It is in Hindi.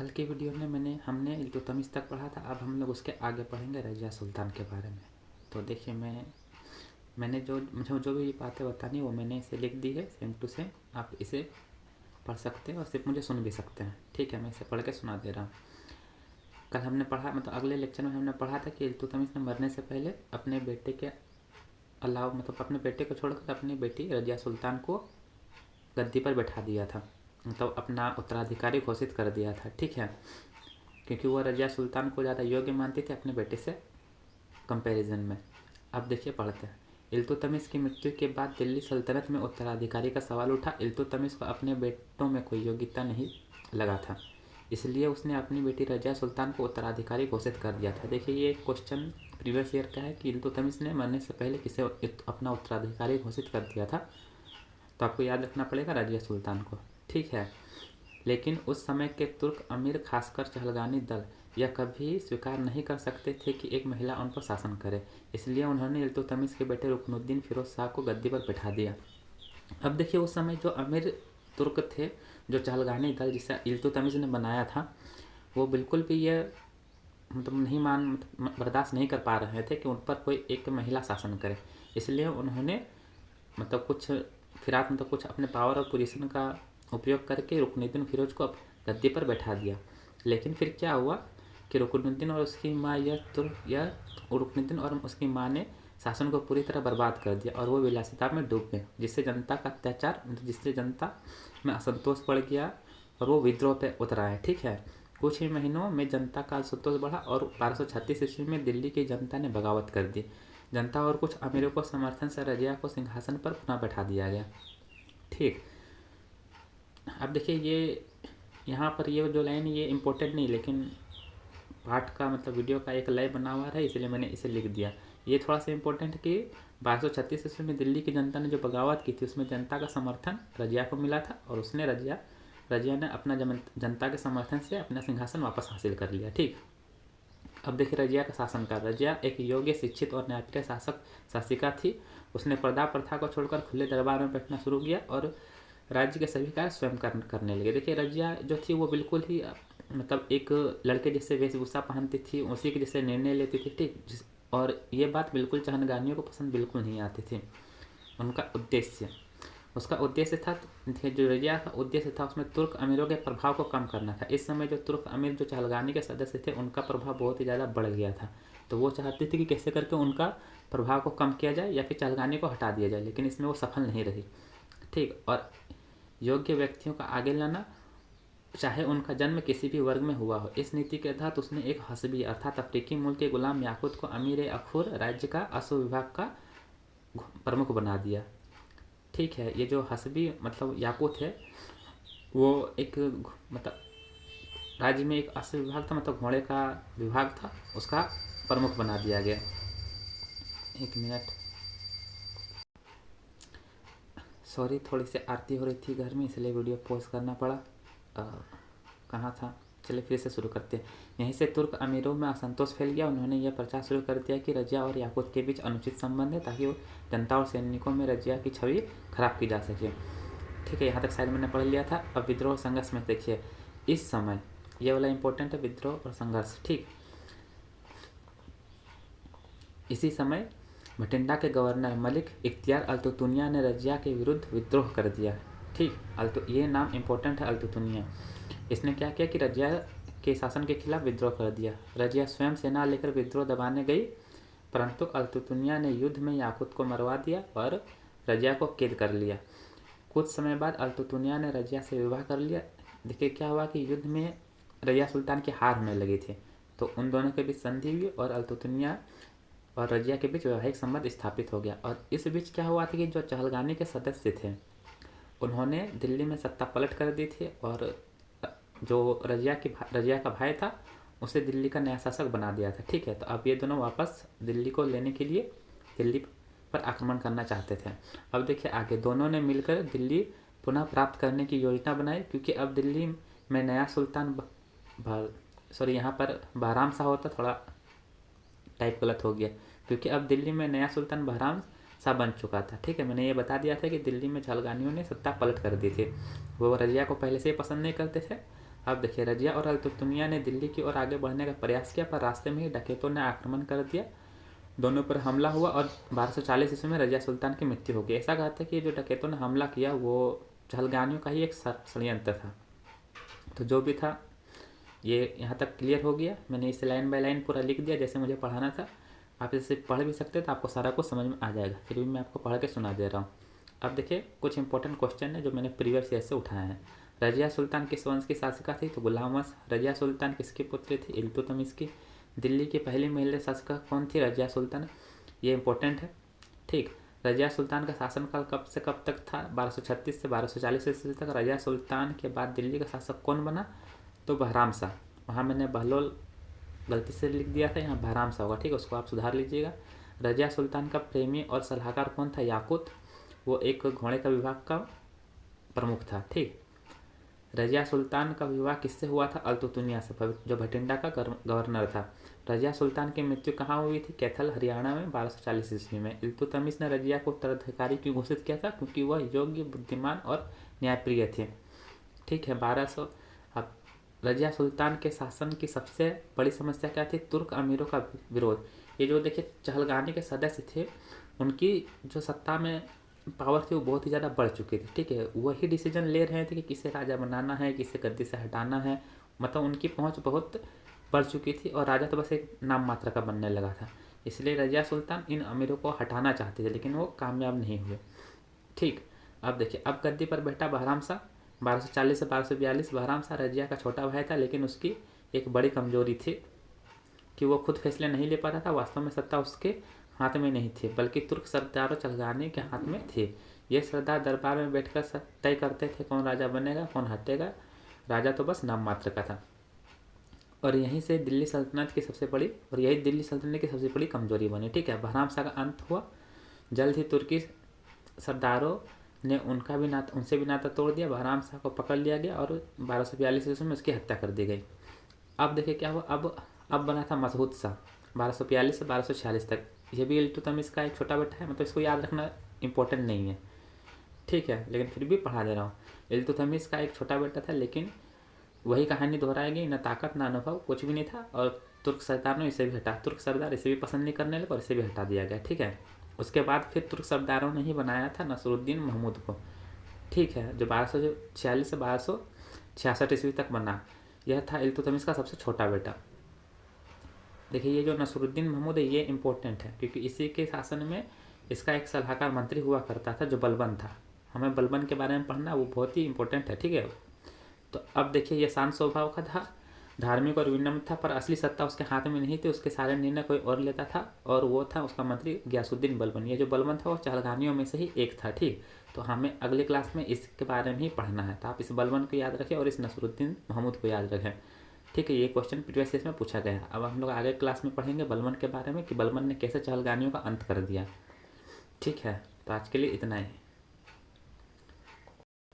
कल की वीडियो में हमने इल्तुतमिश तक पढ़ा था। अब हम लोग उसके आगे पढ़ेंगे रज़िया सुल्तान के बारे में। तो देखिए मैंने मुझे जो भी बातें बतानी वो मैंने इसे लिख दी है सेम टू सेम। आप इसे पढ़ सकते हैं और सिर्फ मुझे सुन भी सकते हैं। ठीक है, मैं इसे पढ़ के सुना दे रहा हूँ। कल हमने पढ़ा, मतलब अगले लेक्चर में हमने पढ़ा था कि इल्तुतमिश ने मरने से पहले अपने बेटे के अलावा, मतलब अपने बेटे को छोड़कर अपनी बेटी रज़िया सुल्तान को गद्दी पर बैठा दिया था, मतलब अपना उत्तराधिकारी घोषित कर दिया था। ठीक है, क्योंकि वह रज़िया सुल्तान को ज़्यादा योग्य मानती थी अपने बेटे से कंपैरिजन में। अब देखिए पढ़ते हैं। इल्तुतमिश की मृत्यु के बाद दिल्ली सल्तनत में उत्तराधिकारी का सवाल उठा। इल्तुतमिश को अपने बेटों में कोई योग्यता नहीं लगा था, इसलिए उसने अपनी बेटी रज़िया सुल्तान को उत्तराधिकारी घोषित कर दिया था। देखिए ये क्वेश्चन प्रीवियस ईयर का है कि इल्तुतमिश ने मरने से पहले किसे अपना उत्तराधिकारी घोषित कर दिया था। तो आपको याद रखना पड़ेगा रज़िया सुल्तान को। ठीक है, लेकिन उस समय के तुर्क अमीर, खासकर चहलगानी दल, यह कभी स्वीकार नहीं कर सकते थे कि एक महिला उन पर शासन करे। इसलिए उन्होंने इल्तुतमिश के बेटे रुकनुद्दीन फिरोज शाह को गद्दी पर बैठा दिया। अब देखिए उस समय जो अमीर तुर्क थे, जो चहलगानी दल जिसे इल्तुतमिश ने बनाया था, वो बिल्कुल भी यह बर्दाश्त नहीं कर पा रहे थे कि उन पर कोई एक महिला शासन करे। इसलिए उन्होंने कुछ अपने पावर और पोजीशन का उपयोग करके रुकनुद्दीन फिरोज को गद्दी पर बैठा दिया। लेकिन फिर क्या हुआ कि रुकनुद्दीन और उसकी उसकी माँ ने शासन को पूरी तरह बर्बाद कर दिया और वो विलासिता में डूब गए, जिससे जनता में असंतोष बढ़ गया और वो विद्रोह पे उतर आए। ठीक है, कुछ ही महीनों में जनता का असंतोष बढ़ा और 1236 ईस्वी में दिल्ली की जनता ने बगावत कर दी। जनता और कुछ अमीरों को समर्थन से रज़िया को सिंहासन पर पुनः बैठा दिया गया। ठीक, अब देखिए ये यहाँ पर ये जो लाइन ये इम्पोर्टेंट नहीं, लेकिन पाठ का मतलब वीडियो का एक लय बना हुआ है, इसलिए मैंने इसे लिख दिया। ये थोड़ा सा इम्पोर्टेंट कि 1236 ईस्वी में दिल्ली की जनता ने जो बगावत की थी उसमें जनता का समर्थन रज़िया को मिला था और उसने रज़िया ने अपना जनता के समर्थन से अपना सिंहासन वापस हासिल कर लिया। ठीक, अब देखिए रज़िया का शासनकाल। रज़िया एक योग्य, शिक्षित और न्यायप्रिय शासिका थी। उसने पर्दा प्रथा को छोड़कर खुले दरबार में बैठना शुरू किया और राज्य के सभी कार्य स्वयं करने लगे। देखिए रज़िया जो थी वो बिल्कुल ही एक लड़के जैसे वेशभूषा पहनती थी, उसी के जैसे निर्णय लेती थी। ठीक, और ये बात बिल्कुल चहलगानियों को पसंद बिल्कुल नहीं आती थी। उसका उद्देश्य था, जो रज़िया का उद्देश्य था उसमें तुर्क अमीरों के प्रभाव को कम करना था। इस समय जो तुर्क अमीर जो चहलगानी के सदस्य थे उनका प्रभाव बहुत ही ज़्यादा बढ़ गया था, तो वो चाहती थी कि कैसे करके उनका प्रभाव को कम किया जाए या फिर चहलगानी को हटा दिया जाए, लेकिन इसमें वो सफल नहीं रही। ठीक, और योग्य व्यक्तियों का आगे लाना, चाहे उनका जन्म किसी भी वर्ग में हुआ हो। इस नीति के तहत उसने एक हसबी अर्थात अफ्रीकी मूल के गुलाम याकूत को अमीर अखूर राज्य का अश्व विभाग का प्रमुख बना दिया। ठीक है, ये जो हसबी मतलब याकूत है वो एक राज्य में एक अश्व विभाग था, मतलब घोड़े का विभाग था, उसका प्रमुख बना दिया गया। एक मिनट, सॉरी, थोड़ी सी आरती हो रही थी घर में, इसलिए वीडियो पॉज करना पड़ा। कहाँ था, चलिए फिर से शुरू करते हैं। यहीं से तुर्क अमीरों में असंतोष फैल गया। उन्होंने यह प्रचार शुरू कर दिया कि रज़िया और याकूत के बीच अनुचित संबंध है, ताकि वो जनता और सैनिकों में रज़िया की छवि खराब की जा सके। ठीक है, यहाँ तक शायद मैंने पढ़ लिया था। अब विद्रोह संघर्ष में देखिए, इस समय ये वाला इंपॉर्टेंट है, विद्रोह और संघर्ष। ठीक, इसी समय भटिंडा के गवर्नर मलिक इख्तियार अल्तुतुनिया ने रज़िया के विरुद्ध विद्रोह कर दिया। ठीक, ये नाम इंपॉर्टेंट है, अल्तुतुनिया। इसने क्या किया कि रज़िया के शासन के खिलाफ विद्रोह कर दिया। रज़िया स्वयं सेना लेकर विद्रोह दबाने गई, परंतु अल्तुतुनिया ने युद्ध में याकूत को मरवा दिया और रज़िया को कैद कर लिया। कुछ समय बाद अल्तुतुनिया ने रज़िया से विवाह कर लिया। देखिए क्या हुआ कि युद्ध में रज़िया सुल्तान की हार होने लगी थी, तो उन दोनों के बीच संधि हुई और अल्तुतुनिया और रज़िया के बीच वैवाहिक संबंध स्थापित हो गया। और इस बीच क्या हुआ था कि जो चहलगानी के सदस्य थे उन्होंने दिल्ली में सत्ता पलट कर दी थी और जो रज़िया का भाई था उसे दिल्ली का नया शासक बना दिया था। ठीक है, तो अब ये दोनों वापस दिल्ली को लेने के लिए दिल्ली पर आक्रमण करना चाहते थे। अब देखिए आगे, दोनों ने मिलकर दिल्ली पुनः प्राप्त करने की योजना बनाई, क्योंकि अब दिल्ली में नया सुल्तान यहाँ पर बहराम शाह होता, थोड़ा टाइप गलत हो गया, क्योंकि अब दिल्ली में नया सुल्तान बहराम शाह बन चुका था। ठीक है, मैंने ये बता दिया था कि दिल्ली में चहलगानियों ने सत्ता पलट कर दी थी। वो रज़िया को पहले से ही पसंद नहीं करते थे अब देखिए, रजिया और अल्तुतमिया ने दिल्ली की ओर आगे बढ़ने का प्रयास किया, पर रास्ते में ही डकैतों ने आक्रमण कर दिया। दोनों पर हमला हुआ और 1240 ईस्वी में रजिया सुल्तान की मृत्यु हो गई। ऐसा कहते हैं कि जो डकैतों ने हमला किया वो चहलगानियों का ही एक षड्यंत्र था। तो जो भी था ये यहाँ तक क्लियर हो गया। मैंने इसे लाइन बाय लाइन पूरा लिख दिया जैसे मुझे पढ़ाना था। आप इसे पढ़ भी सकते तो आपको सारा कुछ समझ में आ जाएगा, फिर भी मैं आपको पढ़ के सुना दे रहा हूँ। अब देखिए, कुछ इंपॉर्टेंट क्वेश्चन है जो मैंने प्रीवियस ईयर से उठाए हैं। रजिया सुल्तान किस वंश की शासिका थी? तो गुलाम वंश। रजिया सुल्तान किसकी पुत्री थी? इल्तुतमिश की। दिल्ली की पहली महिला शासिका कौन थी? रजिया सुल्तान। ये इंपॉर्टेंट है, ठीक। रजिया सुल्तान का शासनकाल कब से कब तक था? 1236 से 1240 ईस्वी तक। रजिया सुल्तान के बाद दिल्ली का शासक कौन बना? तो बहराम शाह। वहाँ मैंने बहलोल गलती से लिख दिया था, यहाँ बहराम शाह होगा, ठीक है, उसको आप सुधार लीजिएगा। रजिया सुल्तान का प्रेमी और सलाहकार कौन था? याकूत। वो एक घोड़े का विभाग का प्रमुख था, ठीक। रजिया सुल्तान का विवाह किससे हुआ था? अल्तुतमिया से, जो भटिंडा का गवर्नर था। रजिया सुल्तान की मृत्यु कहाँ हुई थी? कैथल, हरियाणा में 1240 ईस्वी में। इल्तुतमिश ने रजिया को उत्तराधिकारी क्यों घोषित किया था? क्योंकि वह योग्य, बुद्धिमान और न्यायप्रिय थे, ठीक है। 1200। अब रजिया सुल्तान के शासन की सबसे बड़ी समस्या क्या थी? तुर्क अमीरों का विरोध। ये जो देखिए चहलगानी के सदस्य थे, उनकी जो सत्ता में पावर थी वो बहुत ही ज़्यादा बढ़ चुकी थी, ठीक है। वही डिसीजन ले रहे थे कि किसे राजा बनाना है, किसे गद्दी से हटाना है। मतलब उनकी पहुंच बहुत बढ़ चुकी थी और राजा तो बस एक नाम मात्र का बनने लगा था। इसलिए रजिया सुल्तान इन अमीरों को हटाना चाहते थे, लेकिन वो कामयाब नहीं हुए, ठीक। अब देखिए, अब गद्दी पर बैठा बहराम शाह। 1240 से 1242। बहराम शाह रजिया का छोटा भाई था, लेकिन उसकी एक बड़ी कमजोरी थी कि वो खुद फैसले नहीं ले पाता था। वास्तव में सत्ता उसके हाथ में नहीं थी, बल्कि तुर्क सरदारों चलगानी के हाथ में थे। ये सरदार दरबार में बैठकर तय करते थे कौन राजा बनेगा, कौन हटेगा। राजा तो बस नाम मात्र का था। और यहीं से दिल्ली सल्तनत की सबसे बड़ी कमजोरी बनी, ठीक है। बहराम शाह का अंत हुआ। जल्द ही तुर्की सरदारों ने उनसे भी नाता तोड़ दिया। बहराम शाह को पकड़ लिया गया और 1242 ईस्वी में उसकी हत्या कर दी गई। अब देखिए क्या हुआ, अब बना था मसऊद शाह 1242 से 1246 तक। ये भी इल्तुतमिश का एक छोटा बेटा है, मतलब इसको याद रखना इंपॉर्टेंट नहीं है, ठीक है, लेकिन फिर भी पढ़ा दे रहा हूँ। इल्तुतमिश का एक छोटा बेटा था, लेकिन वही कहानी दोहराएगी, न ताकत न अनुभव, कुछ भी नहीं था। और तुर्क सरदार ने इसे भी हटा, तुर्क सरदार इसे भी पसंद नहीं करने लगे और इसे भी हटा दिया गया, ठीक है। उसके बाद फिर तुर्क सरदारों ने ही बनाया था नसरुद्दीन महमूद को, ठीक है, जो 1246 से 1266 ईस्वी तक बना। यह था इल्तुतमिश का सबसे छोटा बेटा। देखिए, ये जो नसरुद्दीन महमूद है ये इंपॉर्टेंट है, क्योंकि इसी के शासन में इसका एक सलाहकार मंत्री हुआ करता था जो बलबन था। हमें बलबन के बारे में पढ़ना, वो बहुत ही इंपॉर्टेंट है, ठीक है। तो अब देखिए, ये शांत स्वभाव का था, धार्मिक और विनम्र था, पर असली सत्ता उसके हाथ में नहीं थी। उसके सारे निर्णय कोई और लेता था, और वो था उसका मंत्री गयासुद्दीन बलबन। ये जो बलबन था वो चहलगानियों में से ही एक था, ठीक। तो हमें अगली क्लास में इसके बारे में ही पढ़ना है, तो आप इस बलबन को याद रखें और इस नसरुद्दीन महमूद को याद रखें, ठीक है। ये क्वेश्चन प्रीवियस ईयर में पूछा गया है। अब हम लोग आगे क्लास में पढ़ेंगे बलबन के बारे में कि बलबन ने कैसे चहलगानियों का अंत कर दिया, ठीक है। तो आज के लिए इतना ही।